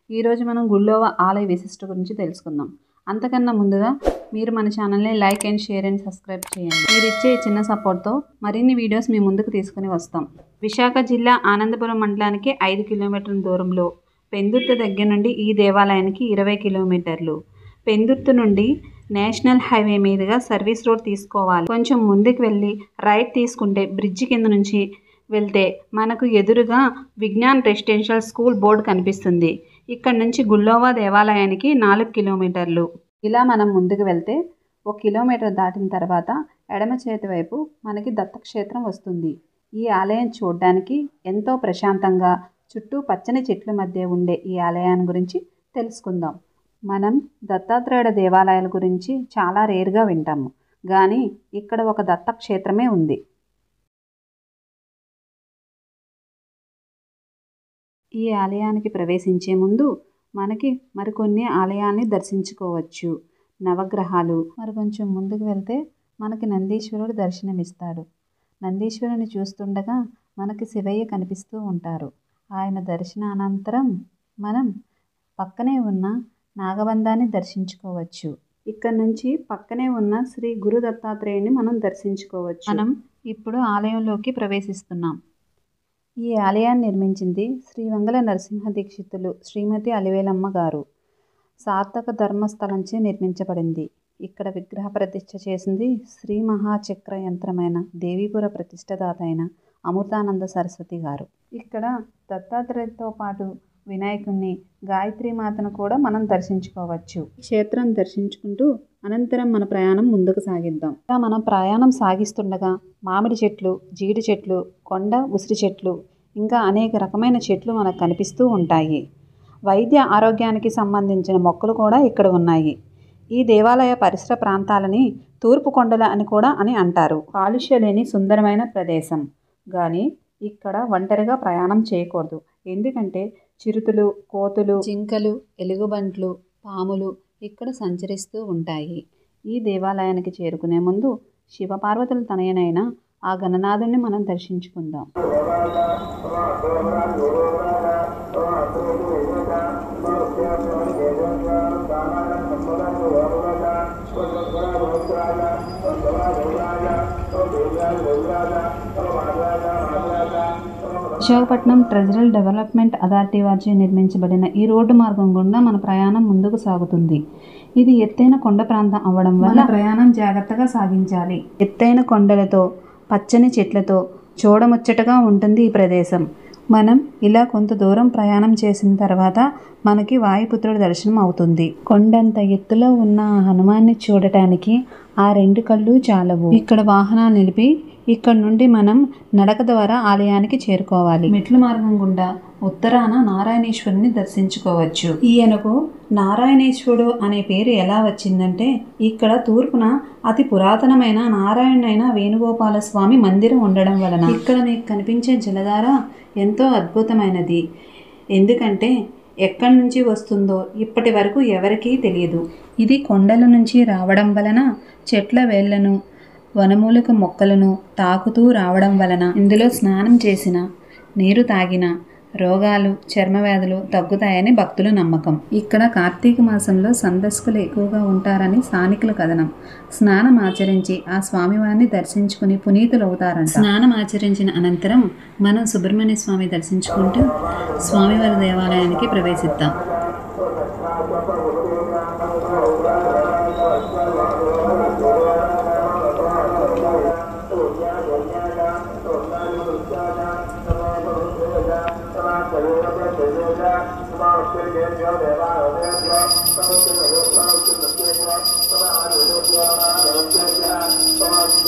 ఈరోజు మనం గుళ్ళోవ ఆలయ విశిష్ట గురించి తెలుసుకుందాం. అంతకన్నా ముందుగా మీరు మన ఛానల్ని like and share and subscribe చేయండి. మీరు ఇచ్చే చిన్న సపోర్ట్తో మరిన్ని వీడియోస్ మీ ముందుకు తీసుకుని వస్తాం. విశాఖ జిల్లా ఆనందపురం మండలానికి 5 కిలోమీటర్ల దూరంలో, పెందుర్తి దగ్గర నుండి ఈ దేవాలయానికి 20 కిలోమీటర్లు. పెందుర్తి నుండి నేషనల్ హైవే మీదుగా సర్వీస్ రోడ్ తీసుకోవాలి. కొంచెం ముందుకు వెళ్ళి రైట్ తీసుకుంటే బ్రిడ్జి కింద నుంచి వెళ్తే మనకు ఎదురుగా విజ్ఞాన్ రెసిడెన్షియల్ స్కూల్ బోర్డు కనిపిస్తుంది. ఇక్కడ నుంచి గుళ్ళోవ దేవాలయానికి 4 కిలోమీటర్లు. ఇలా మనం ముందుకు వెళ్తే 1 కిలోమీటర్ దాటిన తర్వాత ఎడమ చేతి వైపు మనకి దత్తక్షేత్రం వస్తుంది. ఈ ఆలయం చూడడానికి ఎంతో ప్రశాంతంగా, చుట్టూ పచ్చని చెట్ల మధ్య ఉండే ఈ ఆలయాన్ని గురించి తెలుసుకుందాం. మనం దత్తాత్రేయుడ దేవాలయాల గురించి చాలా రేరుగా వింటాము, కానీ ఇక్కడ ఒక దత్తక్షేత్రమే ఉంది. ఈ ఆలయానికి ప్రవేశించే ముందు మనకి మరికొన్ని ఆలయాల్ని దర్శించుకోవచ్చు. నవగ్రహాలు. మరి కొంచెం ముందుకు వెళ్తే మనకి నందీశ్వరుడు దర్శనమిస్తాడు. నందీశ్వరుని చూస్తుండగా మనకి శివయ్య కనిపిస్తూ ఉంటారు. ఆయన దర్శనానంతరం మనం పక్కనే ఉన్న నాగబంధాన్ని దర్శించుకోవచ్చు. ఇక్కడ నుంచి పక్కనే ఉన్న శ్రీ గురు దత్తాత్రేయుని మనం దర్శించుకోవచ్చు. మనం ఇప్పుడు ఆలయంలోకి ప్రవేశిస్తున్నాం. ఈ ఆలయాన్ని నిర్మించింది శ్రీ వెంగళ నరసింహ దీక్షితులు శ్రీమతి అలివేలమ్మ గారు. సార్థక ధర్మస్థలంచే నిర్మించబడింది. ఇక్కడ విగ్రహ ప్రతిష్ఠ చేసింది శ్రీ మహాచక్ర యంత్రమైన దేవీపుర ప్రతిష్ఠదాత అయిన అమృతానంద సరస్వతి గారు. ఇక్కడ దత్తాత్రేయుడితో పాటు వినాయకుడిని, గాయత్రీమాతను కూడా మనం దర్శించుకోవచ్చు. క్షేత్రం దర్శించుకుంటూ అనంతరం మన ప్రయాణం ముందుకు సాగిద్దాం. ఇలా మనం ప్రయాణం సాగిస్తుండగా మామిడి చెట్లు, జీడి చెట్లు, కొండ ఉసిరి చెట్లు, ఇంకా అనేక రకమైన చెట్లు మనకు కనిపిస్తూ ఉంటాయి. వైద్య ఆరోగ్యానికి సంబంధించిన మొక్కలు కూడా ఇక్కడ ఉన్నాయి. ఈ దేవాలయ పరిసర ప్రాంతాలని తూర్పు కొండల అని కూడా అంటారు. కాలుష్య లేని సుందరమైన ప్రదేశం. కానీ ఇక్కడ ఒంటరిగా ప్రయాణం చేయకూడదు. ఎందుకంటే చిరుతలు, కోతులు, జింకలు, ఎలుగుబంట్లు, పాములు ఇక్కడ సంచరిస్తూ ఉంటాయి. ఈ దేవాలయానికి చేరుకునే ముందు శివపార్వతుల తనయనైన ఆ గణనాథుని మనం దర్శించుకుందాం. విశాఖపట్నం ట్రెజరల్ డెవలప్మెంట్ అథారిటీ వారిచే నిర్మించబడిన ఈ రోడ్డు మార్గం గుండా మన ప్రయాణం ముందుకు సాగుతుంది. ఇది ఎత్తైన కొండ ప్రాంతం అవ్వడం వల్ల ప్రయాణం జాగ్రత్తగా సాగించాలి. ఎత్తైన కొండలతో, పచ్చని చెట్లతో చూడముచ్చటగా ఉంటుంది ఈ ప్రదేశం. మనం ఇలా కొంత దూరం ప్రయాణం చేసిన తర్వాత మనకి వాయుపుత్రుడి దర్శనం అవుతుంది. కొండంత ఎత్తులో ఉన్న హనుమాన్ని చూడటానికి ఆ 2 కళ్ళు చాలవు. ఇక్కడ వాహనాలు నిలిపి ఇక్కడ నుండి మనం నడక ద్వారా ఆలయానికి చేరుకోవాలి. మెట్ల మార్గం గుండా ఉత్తరాన నారాయణేశ్వరుని దర్శించుకోవచ్చు. ఈయనకు నారాయణేశ్వరుడు అనే పేరు ఎలా వచ్చిందంటే, ఇక్కడ తూర్పున అతి పురాతనమైన నారాయణైన వేణుగోపాల స్వామి మందిరం ఉండడం వలన. ఇక్కడ మీకు కనిపించే జలధార ఎంతో అద్భుతమైనది. ఎందుకంటే ఎక్కడి నుంచి వస్తుందో ఇప్పటి వరకు ఎవరికీ తెలియదు. ఇది కొండల నుంచి రావడం వలన చెట్ల వేళ్లను, వనమూలిక మొక్కలను తాకుతూ రావడం వలన ఇందులో స్నానం చేసిన, నీరు తాగిన రోగాలు, చర్మవ్యాధులు తగ్గుతాయని భక్తుల నమ్మకం. ఇక్కడ కార్తీక మాసంలో సందర్శకులు ఎక్కువగా ఉంటారని స్థానికుల కథనం. స్నానం ఆచరించి ఆ స్వామివారిని దర్శించుకుని పునీతులవుతారంట. స్నానం ఆచరించిన అనంతరం మనం సుబ్రహ్మణ్య స్వామి దర్శించుకుంటూ స్వామివారి దేవాలయానికి ప్రవేశిద్దాం.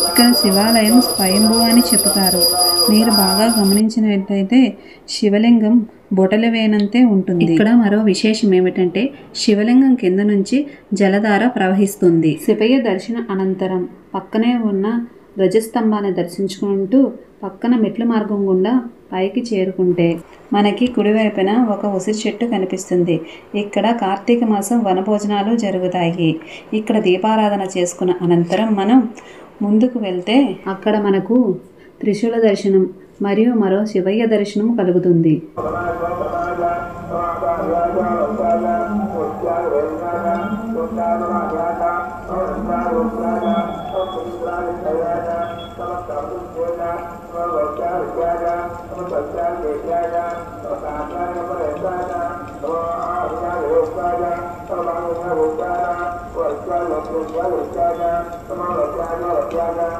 ఇక్కడ శివాలయం స్వయంభూ అని చెబుతారు. మీరు బాగా గమనించినట్లయితే శివలింగం బొటలు వేనంతే ఉంటుంది. ఇక్కడ మరో విశేషం ఏమిటంటే శివలింగం కింద నుంచి జలధార ప్రవహిస్తుంది. శివయ్య దర్శనం అనంతరం పక్కనే ఉన్న ధ్వజస్తంభాన్ని దర్శించుకుంటూ పక్కన మెట్ల మార్గం గుండా పైకి చేరుకుంటే మనకి కుడివైపున ఒక ఉసిరి చెట్టు కనిపిస్తుంది. ఇక్కడ కార్తీక మాసం వనభోజనాలు జరుగుతాయి. ఇక్కడ దీపారాధన చేసుకున్న అనంతరం మనం ముందుకు వెళ్తే అక్కడ మనకు త్రిశూల దర్శనం మరియు మరో శివయ్య దర్శనం కలుగుతుంది.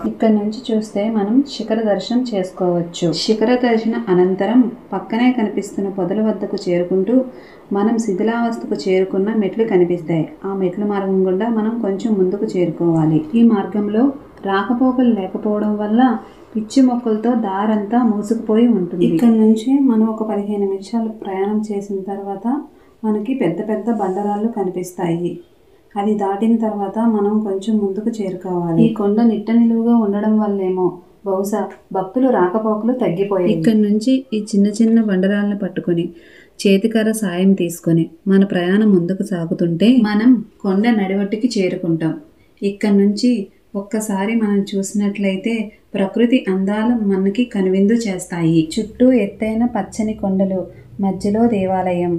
ఇక్కడ నుంచి చూస్తే మనం శిఖర దర్శనం చేసుకోవచ్చు. శిఖర దర్శనం అనంతరం పక్కనే కనిపిస్తున్న పొదల వద్దకు చేరుకుంటూ మనం శిథిలావస్థకు చేరుకున్న మెట్లు కనిపిస్తాయి. ఆ మెట్ల మార్గం గుండా మనం కొంచెం ముందుకు చేరుకోవాలి. ఈ మార్గంలో రాకపోకలు లేకపోవడం వల్ల పిచ్చి మొక్కలతో దారంతా మూసుకుపోయి ఉంటుంది. ఇక్కడ నుంచి మనం ఒక 15 నిమిషాలు ప్రయాణం చేసిన తర్వాత మనకి పెద్ద పెద్ద బండరాళ్ళు కనిపిస్తాయి. అది దాటిన తర్వాత మనం కొంచెం ముందుకు చేరుకోవాలి. ఈ కొండ నిట్ట నిలువుగా ఉండడం వల్లేమో బహుశా భక్తులు రాకపోకలు తగ్గిపోయాయి. ఇక్కడ నుంచి ఈ చిన్న చిన్న బండరాలను పట్టుకొని చేతికర్ర సాయం తీసుకొని మన ప్రయాణం ముందుకు సాగుతుంటే మనం కొండ నడివట్టుకి చేరుకుంటాం. ఇక్కడ నుంచి ఒక్కసారి మనం చూసినట్లయితే ప్రకృతి అందాలు మనకి కనువిందు చేస్తాయి. చుట్టూ ఎత్తైన పచ్చని కొండలు, మధ్యలో దేవాలయం.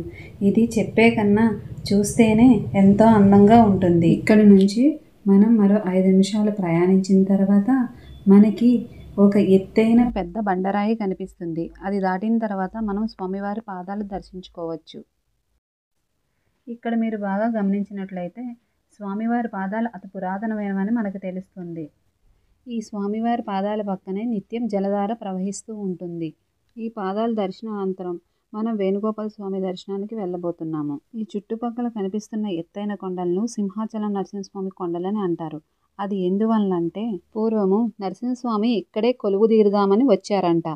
ఇది చెప్పే కన్నా చూస్తేనే ఎంతో అందంగా ఉంటుంది. ఇక్కడి నుంచి మనం మరో 5 నిమిషాలు ప్రయాణించిన తర్వాత మనకి ఒక ఎత్తైన పెద్ద బండరాయి కనిపిస్తుంది. అది దాటిన తర్వాత మనం స్వామివారి పాదాలు దర్శించుకోవచ్చు. ఇక్కడ మీరు బాగా గమనించినట్లయితే స్వామివారి పాదాలు అతి పురాతనమైనవని మనకు తెలుస్తుంది. ఈ స్వామివారి పాదాల పక్కనే నిత్యం జలధార ప్రవహిస్తూ ఉంటుంది. ఈ పాదాల దర్శనం అనంతరం మనం వేణుగోపాల స్వామి దర్శనానికి వెళ్ళబోతున్నాము. ఈ చుట్టుపక్కల కనిపిస్తున్న ఎత్తైన కొండలను సింహాచలం నరసింహస్వామి కొండలని అంటారు. అది ఎందువల్లంటే పూర్వము నరసింహస్వామి ఇక్కడే కొలువు తీరుదామని వచ్చారంట.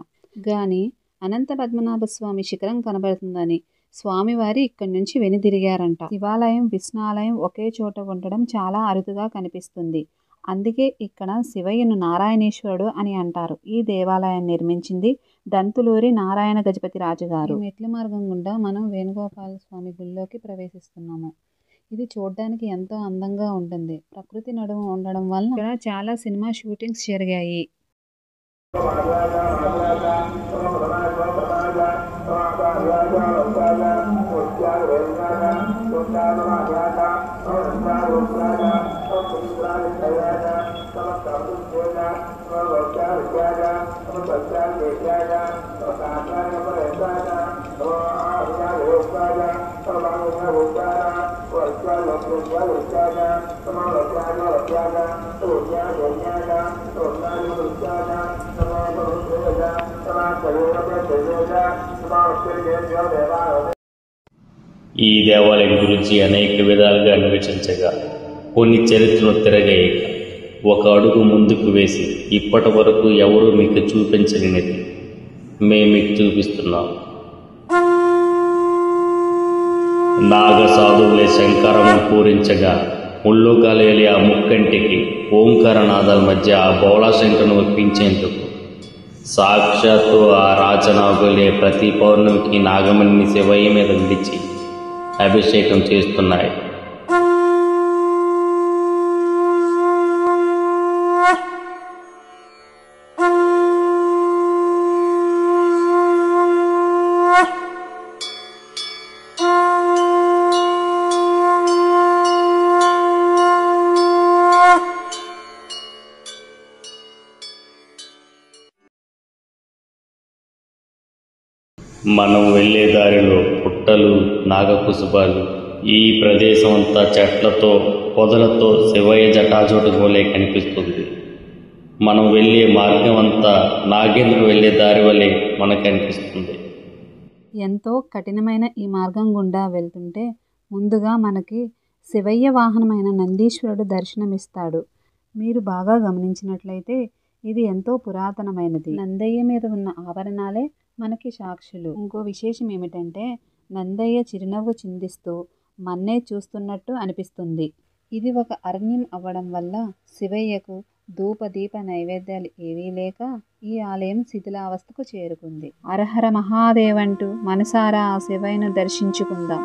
గాని అనంత పద్మనాభ స్వామి శిఖరం కనబడుతుందని స్వామివారి ఇక్కడి నుంచి వెనుదిరిగారంట. శివాలయం, విష్ణాలయం ఒకే చోట ఉండడం చాలా అరుదుగా కనిపిస్తుంది. అందుకే ఇక్కడ శివయ్యను నారాయణేశ్వరుడు అని అంటారు. ఈ దేవాలయాన్ని నిర్మించింది దంతులూరి నారాయణ గజపతి రాజు గారు. మెట్ల మార్గం గుండా మనం వేణుగోపాల స్వామి గుళ్ళోకి ప్రవేశిస్తున్నాము. ఇది చూడడానికి ఎంతో అందంగా ఉంటుంది. ప్రకృతి నడుమ ఉండడం వల్ల ఇక్కడ చాలా సినిమా షూటింగ్స్ జరిగాయి. ఈ దేవాలయం గురించి అనేక విధాలుగా అన్వేషించగా కొన్ని చరిత్రను తిరగేయక ఒక అడుగు ముందుకు వేసి ఇప్పటి వరకు ఎవరూ మీకు చూపించలేనిది మేము మీకు చూపిస్తున్నాం. నాగ సాధువులే శంకరము పూరించగా ముల్లోకాలేలి ఆ ముక్కంటికి ఓంకారనాదాల మధ్య ఆ బౌళాశంకరను ఒప్పించేందుకు సాక్షాత్తు ఆ రాజనాగులే ప్రతి పౌర్ణమికి నాగమణిని శివయ్య మీద విడిచి అభిషేకం చేస్తున్నాయి. మనం వెళ్ళే దారిలో పుట్టలు, నాగకుసుబాలు, ఈ ప్రదేశం అంతా చెట్లతో, పొదలతో శివయ్య జటాజోటు వలె కనిపిస్తుంది. మనం వెళ్ళే మార్గం అంతా నాగేంద్రుడు వెళ్ళే దారి వలె మనకు అనిపిస్తుంది. ఎంతో కఠినమైన ఈ మార్గం గుండా వెళ్తుంటే ముందుగా మనకి శివయ్య వాహనమైన నందీశ్వరుడు దర్శనమిస్తాడు. మీరు బాగా గమనించినట్లయితే ఇది ఎంతో పురాతనమైనది. నందయ్య మీద ఉన్న ఆభరణాలే మనకి సాక్షులు. ఇంకో విశేషం ఏమిటంటే నందయ్య చిరునవ్వు చిందిస్తూ మన్నే చూస్తున్నట్టు అనిపిస్తుంది. ఇది ఒక అరణ్యం అవ్వడం వల్ల శివయ్యకు ధూపదీప నైవేద్యాలు ఏవీ లేక ఈ ఆలయం శిథిలావస్థకు చేరుకుంది. హరహర మహాదేవంటూ మనసారా ఆ శివయ్యను దర్శించుకుందాం.